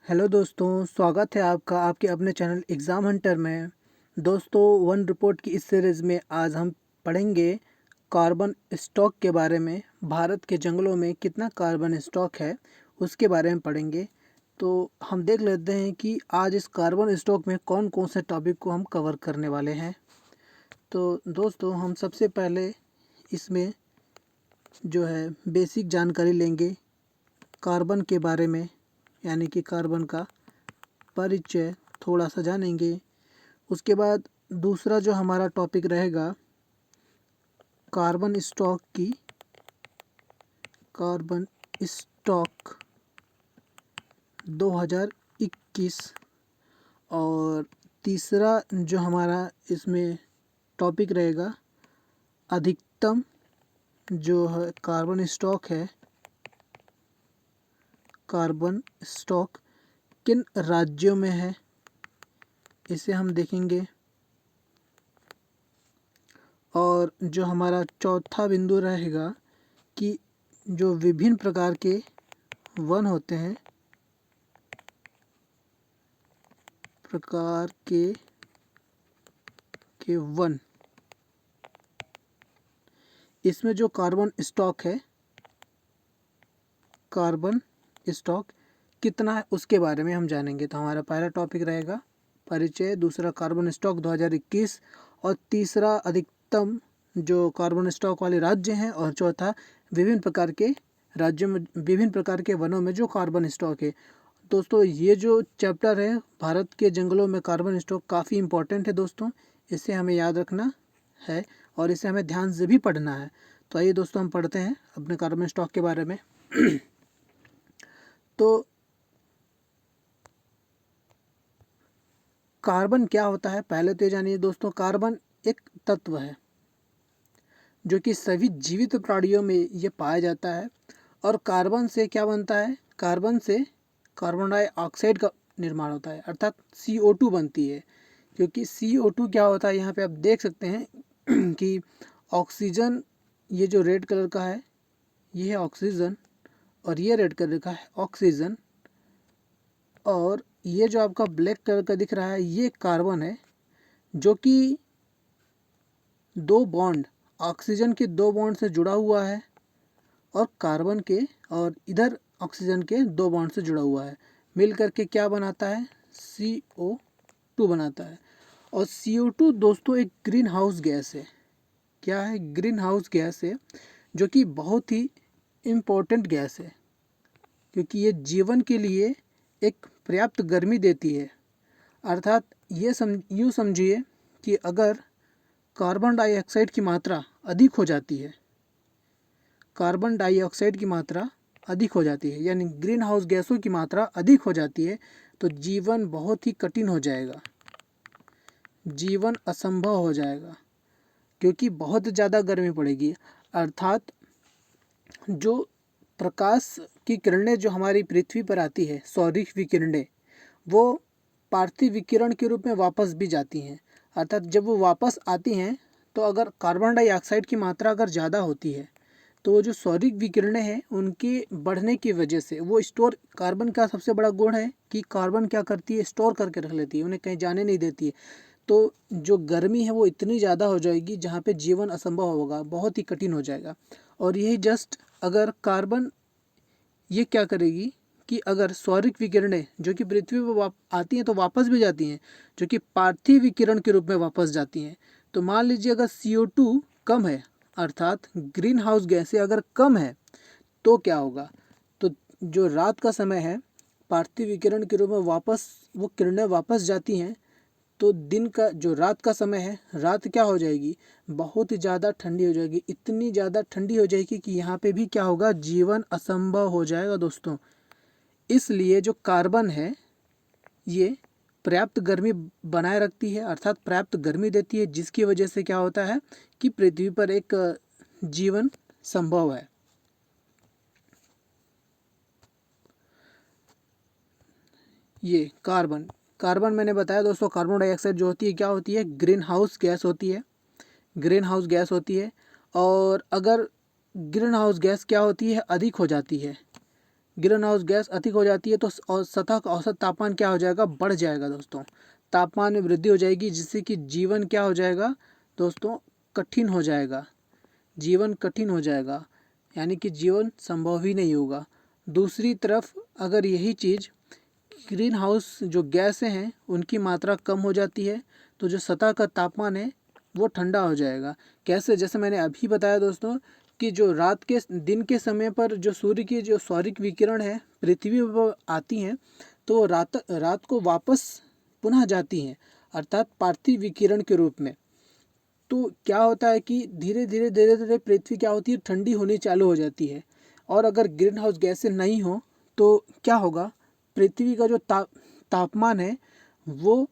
Hello दोस्तों, स्वागत है आपका आपके अपने चैनल एग्ज़ाम हंटर में। दोस्तों, वन रिपोर्ट की इस सीरीज़ में आज हम पढ़ेंगे कार्बन स्टॉक के बारे में। भारत के जंगलों में कितना कार्बन स्टॉक है उसके बारे में पढ़ेंगे। तो हम देख लेते हैं कि आज इस कार्बन स्टॉक में कौन कौन से टॉपिक को हम कवर करने वाले हैं। तो दोस्तों, हम सबसे पहले इसमें जो है बेसिक जानकारी लेंगे कार्बन के बारे में, यानी कि कार्बन का परिचय थोड़ा सा जानेंगे। उसके बाद दूसरा जो हमारा टॉपिक रहेगा कार्बन स्टॉक 2021। और तीसरा जो हमारा इसमें टॉपिक रहेगा अधिकतम जो है कार्बन स्टॉक किन राज्यों में है, इसे हम देखेंगे। और जो हमारा चौथा बिंदु रहेगा कि जो विभिन्न प्रकार के वन होते हैं, वन, इसमें जो कार्बन स्टॉक कितना है उसके बारे में हम जानेंगे। तो हमारा पहला टॉपिक रहेगा परिचय, दूसरा कार्बन स्टॉक 2021, और तीसरा अधिकतम जो कार्बन स्टॉक वाले राज्य हैं, और चौथा विभिन्न प्रकार के राज्यों में विभिन्न प्रकार के वनों में जो कार्बन स्टॉक है। दोस्तों, ये जो चैप्टर है भारत के जंगलों में कार्बन स्टॉक काफ़ी इम्पोर्टेंट है दोस्तों, इसे हमें याद रखना है और इसे हमें ध्यान से भी पढ़ना है। तो आइए दोस्तों, हम पढ़ते हैं अपने कार्बन स्टॉक के बारे में। तो कार्बन क्या होता है, पहले तो ये जानिए दोस्तों। कार्बन एक तत्व है जो कि सभी जीवित प्राणियों में ये पाया जाता है। और कार्बन से क्या बनता है, कार्बन से कार्बन डाइऑक्साइड का निर्माण होता है, अर्थात CO2 बनती है। क्योंकि CO2 क्या होता है, यहाँ पे आप देख सकते हैं कि ऑक्सीजन, ये जो रेड कलर का है ये है ऑक्सीजन, और ये रेड कलर का है ऑक्सीजन, और ये जो आपका ब्लैक कलर का दिख रहा है ये कार्बन है, जो कि दो बॉन्ड, ऑक्सीजन के दो बॉन्ड से जुड़ा हुआ है, और कार्बन के और इधर ऑक्सीजन के दो बॉन्ड से जुड़ा हुआ है। मिल करके क्या बनाता है, CO2 बनाता है। और CO2 दोस्तों एक ग्रीन हाउस गैस है। क्या है, ग्रीन हाउस गैस है, जो कि बहुत ही इम्पोर्टेंट गैस है, क्योंकि ये जीवन के लिए एक पर्याप्त गर्मी देती है। अर्थात ये यूँ समझिए कि अगर कार्बन डाइऑक्साइड की मात्रा अधिक हो जाती है, यानी ग्रीन हाउस गैसों की मात्रा अधिक हो जाती है, तो जीवन बहुत ही कठिन हो जाएगा, जीवन असंभव हो जाएगा, क्योंकि बहुत ज़्यादा गर्मी पड़ेगी। अर्थात जो प्रकाश की किरणें जो हमारी पृथ्वी पर आती है, सौर विकिरणें, वो पार्थिव विकिरण के रूप में वापस भी जाती हैं। अर्थात जब वो वापस आती हैं तो अगर कार्बन डाइऑक्साइड की मात्रा अगर ज़्यादा होती है, तो वो जो सौरिक विकिरणें हैं उनके बढ़ने की वजह से वो स्टोर, कार्बन का सबसे बड़ा गुण है कि कार्बन क्या करती है, स्टोर करके रख लेती है, उन्हें कहीं जाने नहीं देती है। तो जो गर्मी है वो इतनी ज़्यादा हो जाएगी जहाँ पे जीवन असंभव होगा, बहुत ही कठिन हो जाएगा। और यही जस्ट अगर कार्बन ये क्या करेगी कि अगर सौरिक विकिरणें जो कि पृथ्वी पर आती हैं तो वापस भी जाती हैं, जो कि पार्थिव विकिरण के रूप में वापस जाती हैं। तो मान लीजिए अगर CO2 कम है, अर्थात ग्रीन हाउस गैसें अगर कम है, तो क्या होगा, तो जो रात का समय है पार्थिव विकिरण के रूप में वापस वो किरणें वापस जाती हैं, तो दिन का जो रात का समय है, रात क्या हो जाएगी, बहुत ही ज़्यादा ठंडी हो जाएगी। इतनी ज़्यादा ठंडी हो जाएगी कि यहाँ पे भी क्या होगा, जीवन असंभव हो जाएगा दोस्तों। इसलिए जो कार्बन है ये पर्याप्त गर्मी बनाए रखती है, अर्थात पर्याप्त गर्मी देती है, जिसकी वजह से क्या होता है कि पृथ्वी पर एक जीवन संभव है। ये कार्बन मैंने बताया दोस्तों, कार्बन डाइऑक्साइड जो होती है क्या होती है, ग्रीन हाउस गैस होती है। और अगर ग्रीन हाउस गैस क्या होती है, अधिक हो जाती है, ग्रीन हाउस गैस अधिक हो जाती है तो सतह का औसत तापमान क्या हो जाएगा, बढ़ जाएगा दोस्तों। तापमान में वृद्धि हो जाएगी जिससे कि जीवन क्या हो जाएगा दोस्तों, कठिन हो जाएगा। जीवन कठिन हो जाएगा, यानी कि जीवन संभव ही नहीं होगा। दूसरी तरफ अगर यही चीज़ ग्रीन हाउस जो गैसें हैं उनकी मात्रा कम हो जाती है तो जो सतह का तापमान है वो ठंडा हो जाएगा। कैसे, जैसे मैंने अभी बताया दोस्तों कि जो रात के दिन के समय पर जो सूर्य की जो सौरिक विकिरण है पृथ्वी पर आती हैं तो वो रात को वापस पुनः जाती हैं, अर्थात पार्थिव विकिरण के रूप में। तो क्या होता है कि धीरे धीरे पृथ्वी क्या होती है, ठंडी होनी चालू हो जाती है। और अगर ग्रीन हाउस गैसें नहीं हो तो क्या होगा, पृथ्वी का जो तापमान है वो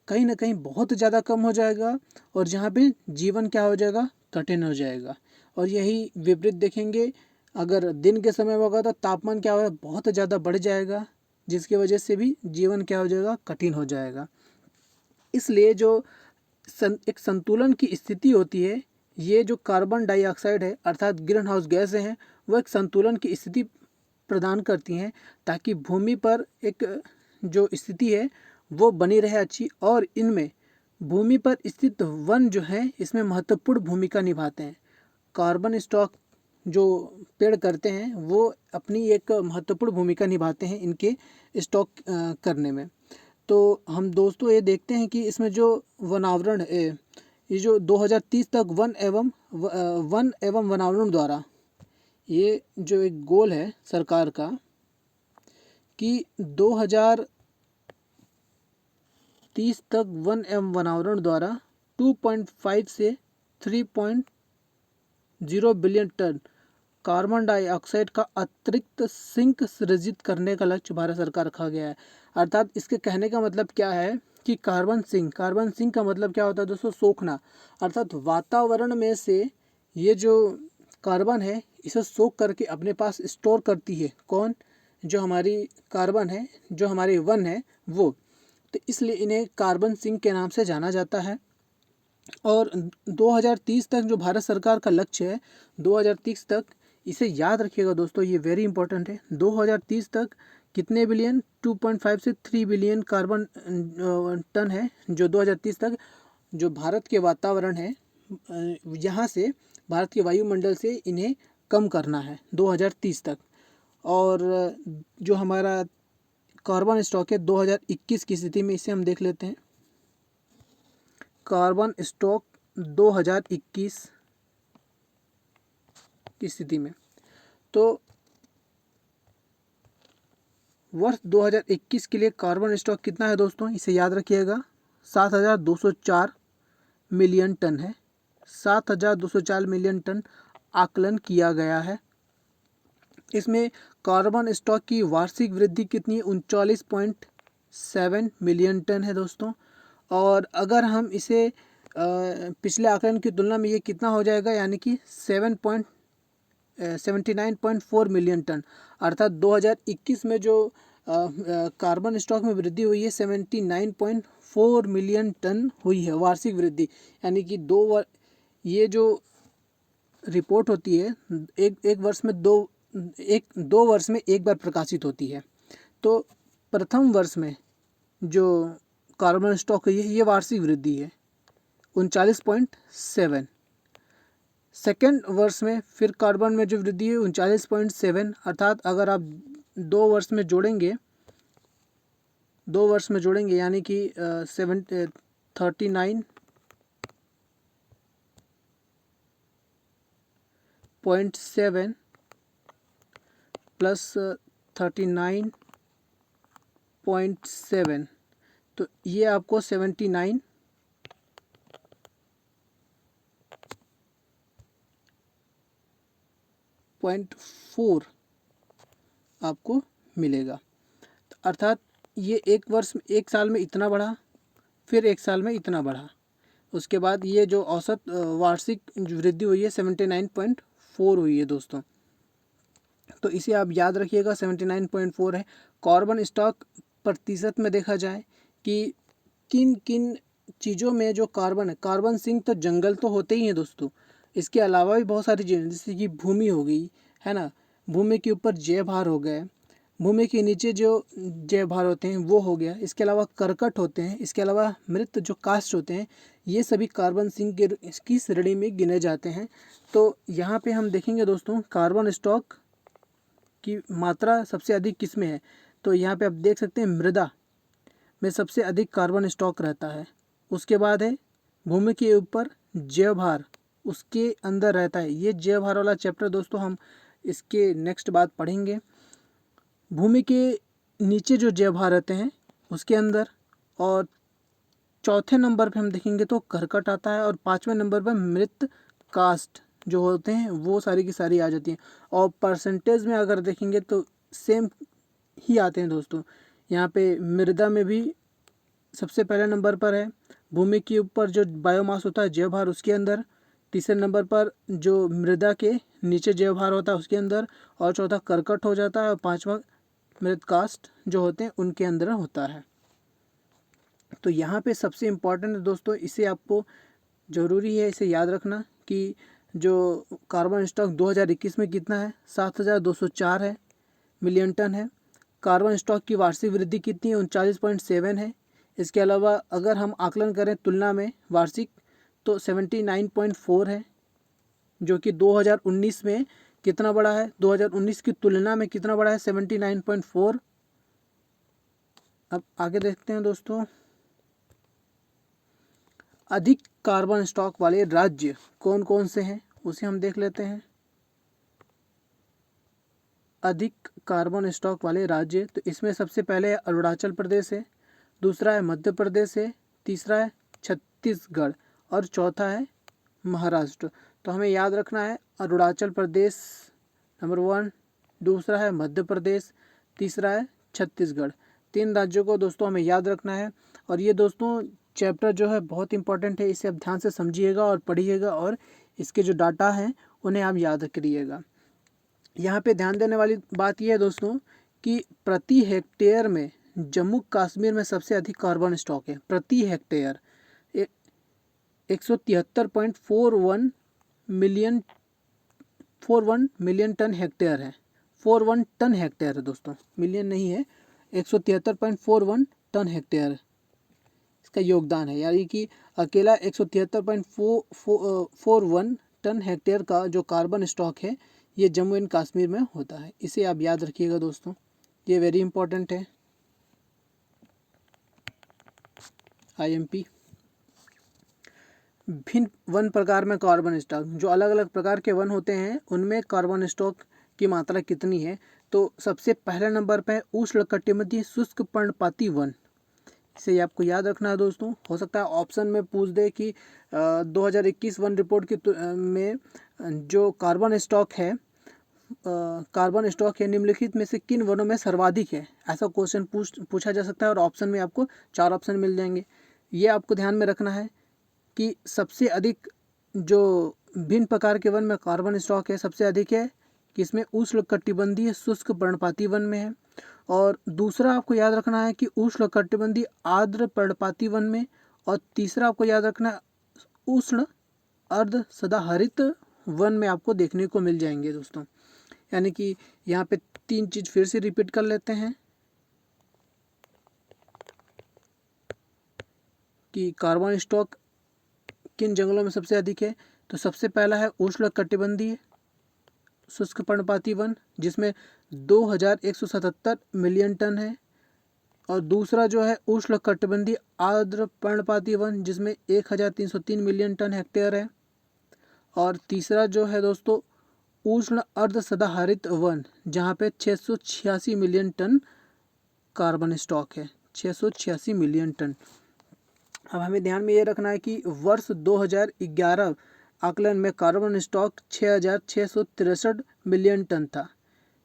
कहीं ना कहीं बहुत ज़्यादा कम हो जाएगा और जहाँ पे जीवन क्या हो जाएगा, कठिन हो जाएगा। और यही विपरीत देखेंगे, अगर दिन के समय होगा तो तापमान क्या होगा, बहुत ज़्यादा बढ़ जाएगा जिसकी वजह से भी जीवन क्या हो जाएगा, कठिन हो जाएगा। इसलिए जो एक संतुलन की स्थिति होती है, ये जो कार्बन डाइऑक्साइड है अर्थात ग्रीन हाउस गैसें हैं वो एक संतुलन की स्थिति प्रदान करती हैं ताकि भूमि पर एक जो स्थिति है वो बनी रहे अच्छी। और इनमें भूमि पर स्थित वन जो है इसमें महत्वपूर्ण भूमिका निभाते हैं। कार्बन स्टॉक जो पेड़ करते हैं वो अपनी एक महत्वपूर्ण भूमिका निभाते हैं इनके स्टॉक करने में। तो हम दोस्तों ये देखते हैं कि इसमें जो वनावरण ये जो 2030 तक वन एवं वनावरण द्वारा ये जो एक गोल है सरकार का कि 2030 तक वन एवं वनावरण द्वारा 2.5 से 3.0 बिलियन टन कार्बन डाइऑक्साइड का अतिरिक्त सिंक सृजित करने का लक्ष्य भारत सरकार रखा गया है। अर्थात इसके कहने का मतलब क्या है कि कार्बन सिंक का मतलब क्या होता है दोस्तों, सोखना। अर्थात वातावरण में से ये जो कार्बन है इसे सोख करके अपने पास स्टोर करती है। कौन, जो हमारी कार्बन है, जो हमारे वन है वो। तो इसलिए इन्हें कार्बन सिंक के नाम से जाना जाता है। और 2030 तक जो भारत सरकार का लक्ष्य है 2030 तक, इसे याद रखिएगा दोस्तों, ये वेरी इंपॉर्टेंट है। 2030 तक कितने बिलियन, 2.5 से 3 बिलियन कार्बन टन है जो 2030 तक जो भारत के वातावरण है यहाँ से भारत के वायुमंडल से इन्हें कम करना है 2030 तक। और जो हमारा कार्बन स्टॉक है 2021 की स्थिति में, इसे हम देख लेते हैं। कार्बन स्टॉक 2021 की स्थिति में, तो वर्ष 2021 के लिए कार्बन स्टॉक कितना है दोस्तों, इसे याद रखिएगा, 7,204 मिलियन टन है। 7,204 मिलियन टन आकलन किया गया है। इसमें कार्बन स्टॉक की वार्षिक वृद्धि कितनी है, 39.7 मिलियन टन है दोस्तों। और अगर हम इसे पिछले आकलन की तुलना में ये कितना हो जाएगा, यानी कि 79.4 मिलियन टन। अर्थात 2021 में जो कार्बन स्टॉक में वृद्धि हुई है 79.4 मिलियन टन हुई है वार्षिक वृद्धि। यानी कि ये जो रिपोर्ट होती है एक वर्ष में दो वर्ष में एक बार प्रकाशित होती है। तो प्रथम वर्ष में जो कार्बन स्टॉक है ये वार्षिक वृद्धि है 39.7। सेकेंड वर्ष में फिर कार्बन में जो वृद्धि है 39.7। अर्थात अगर आप 2 वर्ष में जोड़ेंगे यानी कि 39.7 प्लस 39.7, तो ये आपको 79.4 आपको मिलेगा। अर्थात ये एक साल में इतना बढ़ा, फिर एक साल में इतना बढ़ा, उसके बाद ये जो औसत वार्षिक वृद्धि हुई है 79.4 हुई है दोस्तों। तो इसे आप याद रखिएगा 79.4 है। कार्बन स्टॉक प्रतिशत में देखा जाए कि किन किन चीज़ों में जो कार्बन है, कार्बन सिंक तो जंगल तो होते ही हैं दोस्तों, इसके अलावा भी बहुत सारी चीज़ें जैसे कि भूमि हो गई है ना, भूमि के ऊपर जैव भार हो गए, भूमि के नीचे जो जैव भार होते हैं वो हो गया। इसके अलावा कर्कट होते हैं, इसके अलावा मृत जो काष्ठ होते हैं, ये सभी कार्बन सिंक की श्रेणी में गिने जाते हैं। तो यहाँ पे हम देखेंगे दोस्तों कार्बन स्टॉक की मात्रा सबसे अधिक किस में है। तो यहाँ पे आप देख सकते हैं मृदा में सबसे अधिक कार्बन स्टॉक रहता है। उसके बाद है भूमि के ऊपर जैव भार, उसके अंदर रहता है। ये जैव भार वाला चैप्टर दोस्तों हम इसके नेक्स्ट बात पढ़ेंगे। भूमि के नीचे जो जैव भार रहते हैं उसके अंदर, और चौथे नंबर पे हम देखेंगे तो कर्कट आता है, और पाँचवें नंबर पे मृत कास्ट जो होते हैं वो सारी की सारी आ जाती हैं। और परसेंटेज में अगर देखेंगे तो सेम ही आते हैं दोस्तों। यहाँ पे मृदा में भी सबसे पहले नंबर पर है, भूमि के ऊपर जो बायोमास होता है जैव भार उसके अंदर, तीसरे नंबर पर जो मृदा के नीचे जैव भार होता है उसके अंदर, और चौथा कर्कट हो जाता है, और पांचवा मृत कास्ट जो होते हैं उनके अंदर होता है। तो यहाँ पे सबसे इम्पॉर्टेंट है दोस्तों, इसे आपको ज़रूरी है इसे याद रखना कि जो कार्बन स्टॉक 2021 में कितना है, 7204 है मिलियन टन है। कार्बन स्टॉक की वार्षिक वृद्धि कितनी है, 39.7 है। इसके अलावा अगर हम आकलन करें तुलना में वार्षिक तो 79.4 है, जो कि 2019 में कितना बड़ा है, 2019 की तुलना में कितना बड़ा है, 79.4। अब आगे देखते हैं दोस्तों, अधिक कार्बन स्टॉक वाले राज्य कौन कौन से हैं उसे हम देख लेते हैं। अधिक कार्बन स्टॉक वाले राज्य, तो इसमें सबसे पहले अरुणाचल प्रदेश है, दूसरा है मध्य प्रदेश है, तीसरा है छत्तीसगढ़, और चौथा है महाराष्ट्र। तो हमें याद रखना है अरुणाचल प्रदेश नंबर 1, दूसरा है मध्य प्रदेश, तीसरा है छत्तीसगढ़। 3 राज्यों को दोस्तों हमें याद रखना है। और ये दोस्तों चैप्टर जो है बहुत इंपॉर्टेंट है, इसे आप ध्यान से समझिएगा और पढ़िएगा, और इसके जो डाटा हैं उन्हें आप याद करिएगा। यहाँ पे ध्यान देने वाली बात यह है दोस्तों कि प्रति हेक्टेयर में जम्मू कश्मीर में सबसे अधिक कार्बन स्टॉक है। प्रति हेक्टेयर 173.41 मिलियन टन हेक्टेयर है। 41 टन हेक्टेयर है दोस्तों, मिलियन नहीं है। 173.41 टन हेक्टेयर इसका योगदान है, यानी कि अकेला 173.41 टन हेक्टेयर का जो कार्बन स्टॉक है ये जम्मू एंड कश्मीर में होता है। इसे आप याद रखिएगा दोस्तों, ये वेरी इंपॉर्टेंट है। IMP भिन्न वन प्रकार में कार्बन स्टॉक, जो अलग अलग प्रकार के वन होते हैं उनमें कार्बन स्टॉक की मात्रा कितनी है। तो सबसे पहले नंबर पर उष्णकटिबंधीय शुष्क पर्णपाती वन, इसे आपको याद रखना है दोस्तों। हो सकता है ऑप्शन में पूछ दे कि 2021 वन रिपोर्ट की में जो कार्बन स्टॉक है निम्नलिखित में से किन वनों में सर्वाधिक है, ऐसा क्वेश्चन पूछा जा सकता है। और ऑप्शन में आपको 4 ऑप्शन मिल जाएंगे। ये आपको ध्यान में रखना है कि सबसे अधिक जो भिन्न प्रकार के वन में कार्बन स्टॉक है सबसे अधिक है किसमें, उष्णकटिबंधीय शुष्क पर्णपाती वन में है। और दूसरा आपको याद रखना है कि उष्णकटिबंधीय आर्द्र पर्णपाती वन में, और तीसरा आपको याद रखना है उष्ण अर्ध सदाहरित वन में आपको देखने को मिल जाएंगे दोस्तों। यानी कि यहाँ पे 3 चीज़ फिर से रिपीट कर लेते हैं कि कार्बन स्टॉक किन जंगलों में सबसे अधिक है। तो सबसे पहला है उष्णकटिबंधीय शुष्क पर्णपाती वन जिसमें 2177 मिलियन टन है, और दूसरा जो है उष्णकटिबंधीय आर्द्र पर्णपाती वन जिसमें 1303 मिलियन टन हेक्टेयर है, और तीसरा जो है दोस्तों उष्ण अर्ध सदाहरित वन जहाँ पे 686 मिलियन टन कार्बन स्टॉक है, 686 मिलियन टन। अब हमें ध्यान में ये रखना है कि वर्ष 2011 आकलन में कार्बन स्टॉक 6663 मिलियन टन था।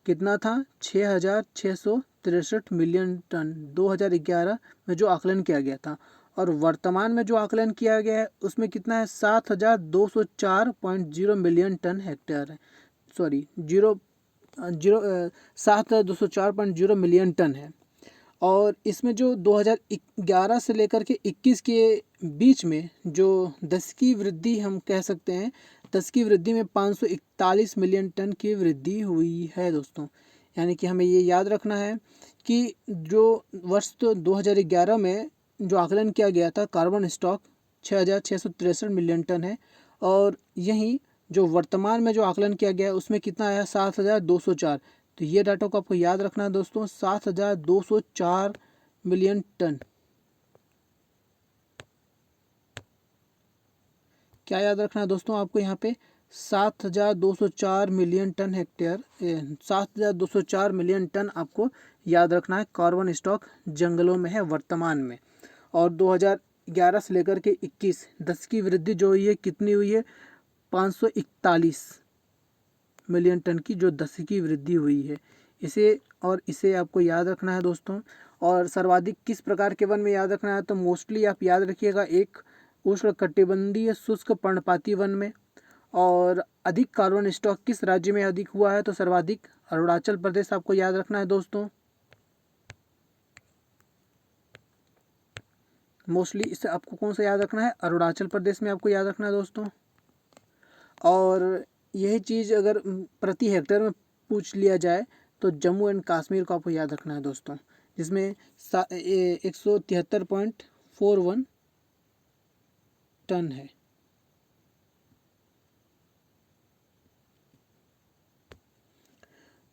कितना था, 6663 मिलियन टन 2011 में जो आकलन किया गया था। और वर्तमान में जो आकलन किया गया है उसमें कितना है, 7204.0 मिलियन टन हेक्टेयर है, सॉरी 7204.0 मिलियन टन है। और इसमें जो 2011 से लेकर के 21 के बीच में जो 10 की वृद्धि हम कह सकते हैं, 10 की वृद्धि में 541 मिलियन टन की वृद्धि हुई है दोस्तों। यानी कि हमें ये याद रखना है कि जो वर्ष 2011 में जो आकलन किया गया था कार्बन स्टॉक 6,663 मिलियन टन है, और यहीं जो वर्तमान में जो आकलन किया गया है उसमें कितना आया 7,204। तो ये डाटा को आपको याद रखना है दोस्तों, 7,204 मिलियन टन। क्या याद रखना है दोस्तों आपको यहाँ पे 7,204 million ton hectare 7,204 million ton आपको याद रखना है कार्बन स्टॉक जंगलों में है वर्तमान में। और 2011 से लेकर के 21 10 की वृद्धि जो हुई है कितनी हुई है 541 मिलियन टन की जो 10 की वृद्धि हुई है। इसे आपको याद रखना है दोस्तों। और सर्वाधिक किस प्रकार के वन में याद रखना है, तो मोस्टली आप याद रखिएगा एक उष्णकटिबंधीय शुष्क पर्णपाती वन में। और अधिक कार्बन स्टॉक किस राज्य में अधिक हुआ है, तो सर्वाधिक अरुणाचल प्रदेश आपको याद रखना है दोस्तों। मोस्टली इसे आपको कौन सा याद रखना है, अरुणाचल प्रदेश में आपको याद रखना है दोस्तों। और यही चीज़ अगर प्रति हेक्टेयर में पूछ लिया जाए तो जम्मू एंड कश्मीर को आपको याद रखना है दोस्तों, जिसमें 173.41 टन है।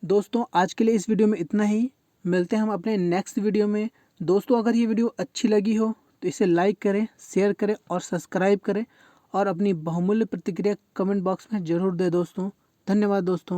दोस्तों आज के लिए इस वीडियो में इतना ही, मिलते हैं हम अपने नेक्स्ट वीडियो में। दोस्तों अगर ये वीडियो अच्छी लगी हो तो इसे लाइक करें, शेयर करें और सब्सक्राइब करें, और अपनी बहुमूल्य प्रतिक्रिया कमेंट बॉक्स में ज़रूर दें दोस्तों। धन्यवाद दोस्तों।